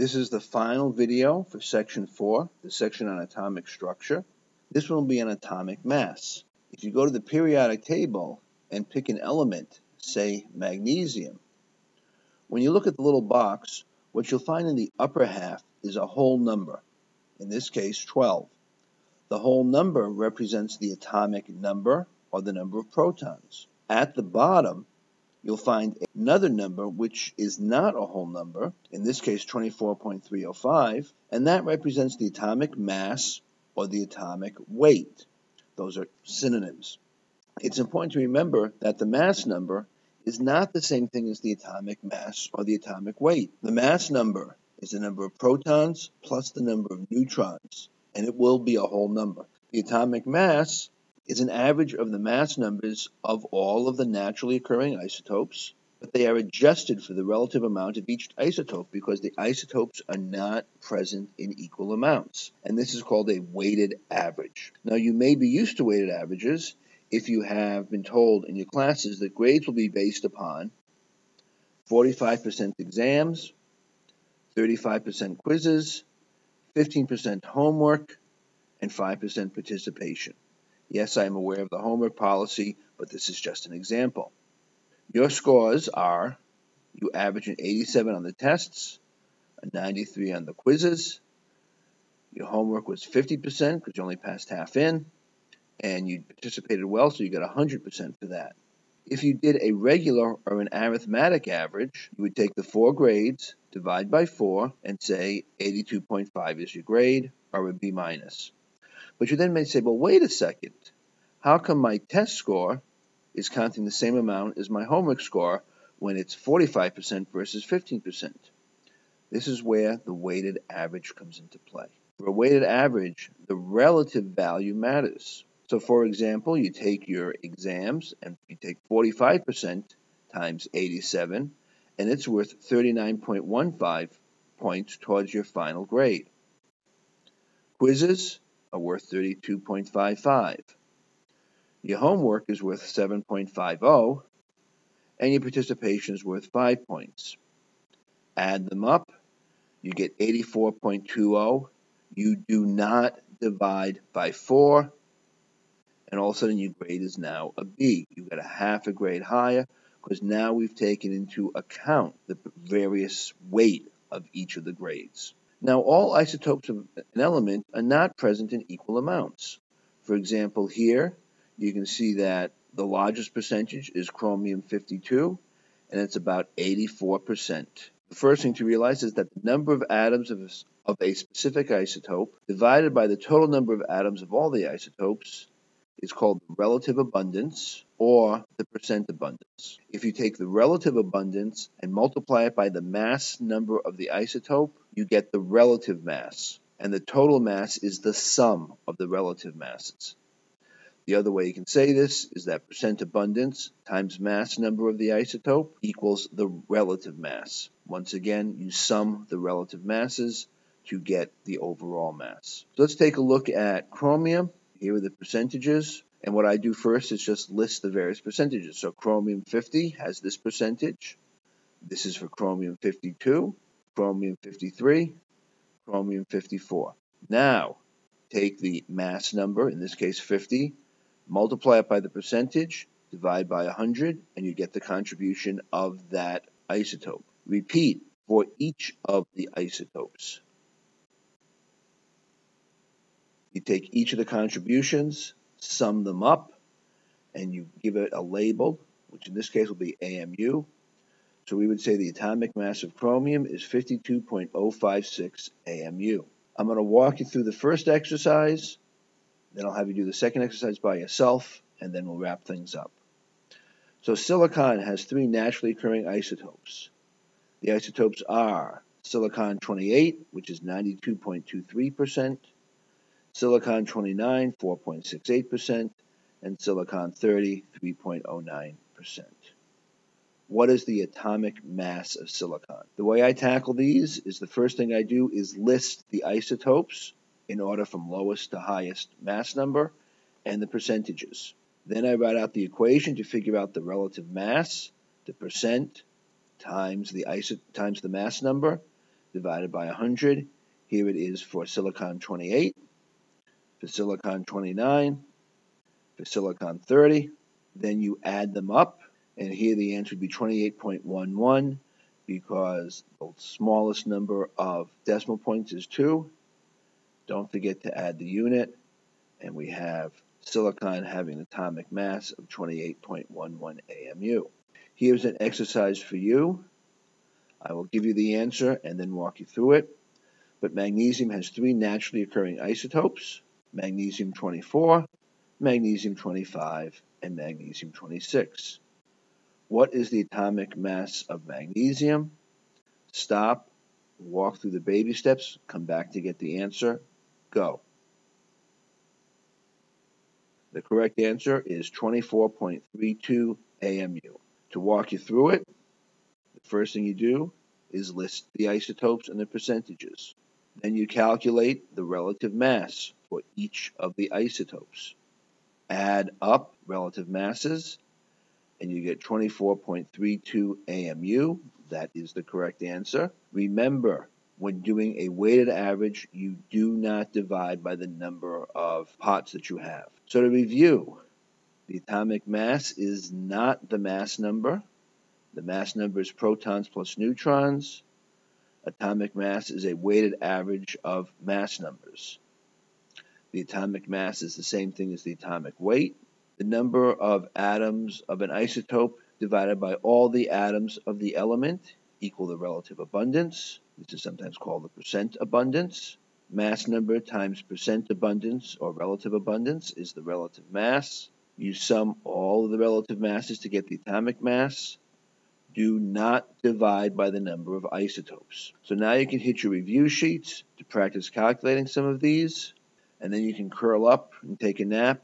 This is the final video for section 4, the section on atomic structure. This one will be on atomic mass. If you go to the periodic table and pick an element, say magnesium, when you look at the little box, what you'll find in the upper half is a whole number, in this case 12. The whole number represents the atomic number or the number of protons. At the bottom, you'll find another number which is not a whole number, in this case 24.305, and that represents the atomic mass or the atomic weight. Those are synonyms. It's important to remember that the mass number is not the same thing as the atomic mass or the atomic weight. The mass number is the number of protons plus the number of neutrons, and it will be a whole number. The atomic mass is an average of the mass numbers of all of the naturally occurring isotopes, but they are adjusted for the relative amount of each isotope because the isotopes are not present in equal amounts. And this is called a weighted average. Now, you may be used to weighted averages if you have been told in your classes that grades will be based upon 45% exams, 35% quizzes, 15% homework, and 5% participation. Yes, I am aware of the homework policy, but this is just an example. Your scores are, you average an 87 on the tests, a 93 on the quizzes. Your homework was 50% because you only passed half in, and you participated well, so you got 100% for that. If you did a regular or an arithmetic average, you would take the 4 grades, divide by 4, and say 82.5 is your grade, or a B minus. But you then may say, well, wait a second. How come my test score is counting the same amount as my homework score when it's 45% versus 15%? This is where the weighted average comes into play. For a weighted average, the relative value matters. So, for example, you take your exams and you take 45% times 87, and it's worth 39.15 points towards your final grade. Quizzes are worth 32.55. Your homework is worth 7.50, and your participation is worth 5 points. Add them up, you get 84.20. You do not divide by 4, and all of a sudden your grade is now a B. You got a half a grade higher because now we've taken into account the various weight of each of the grades. Now, all isotopes of an element are not present in equal amounts. For example, here you can see that the largest percentage is chromium-52, and it's about 84%. The first thing to realize is that the number of atoms of a specific isotope divided by the total number of atoms of all the isotopes is called the relative abundance, or the percent abundance. If you take the relative abundance and multiply it by the mass number of the isotope, you get the relative mass, and the total mass is the sum of the relative masses. The other way you can say this is that percent abundance times mass number of the isotope equals the relative mass. Once again, you sum the relative masses to get the overall mass. So let's take a look at chromium. Here are the percentages, and what I do first is just list the various percentages. So chromium-50 has this percentage. This is for chromium-52, chromium-53, chromium-54. Now, take the mass number, in this case 50, multiply it by the percentage, divide by 100, and you get the contribution of that isotope. Repeat for each of the isotopes. You take each of the contributions, sum them up, and you give it a label, which in this case will be AMU. So we would say the atomic mass of chromium is 52.056 AMU. I'm going to walk you through the first exercise, then I'll have you do the second exercise by yourself, and then we'll wrap things up. So silicon has 3 naturally occurring isotopes. The isotopes are silicon-28, which is 92.23%, silicon-29, 4.68%, and silicon-30, 3.09%. What is the atomic mass of silicon? The way I tackle these is the first thing I do is list the isotopes in order from lowest to highest mass number and the percentages. Then I write out the equation to figure out the relative mass, the percent, times the mass number, divided by 100. Here it is for silicon 28, for silicon 29, for silicon 30. Then you add them up, and here the answer would be 28.11 because the smallest number of decimal points is 2. Don't forget to add the unit, and we have silicon having an atomic mass of 28.11 AMU. Here's an exercise for you. I will give you the answer and then walk you through it. But magnesium has 3 naturally occurring isotopes: magnesium 24, magnesium 25, and magnesium 26. What is the atomic mass of magnesium? Stop, walk through the baby steps, come back to get the answer. Go. The correct answer is 24.32 AMU. To walk you through it, the first thing you do is list the isotopes and the percentages. Then you calculate the relative mass for each of the isotopes. Add up relative masses, and you get 24.32 AMU. That is the correct answer. Remember, when doing a weighted average, you do not divide by the number of parts that you have. So to review, the atomic mass is not the mass number. The mass number is protons plus neutrons. Atomic mass is a weighted average of mass numbers. The atomic mass is the same thing as the atomic weight. The number of atoms of an isotope divided by all the atoms of the element equal the relative abundance. This is sometimes called the percent abundance. Mass number times percent abundance or relative abundance is the relative mass. You sum all of the relative masses to get the atomic mass. Do not divide by the number of isotopes. So now you can hit your review sheets to practice calculating some of these, and then you can curl up and take a nap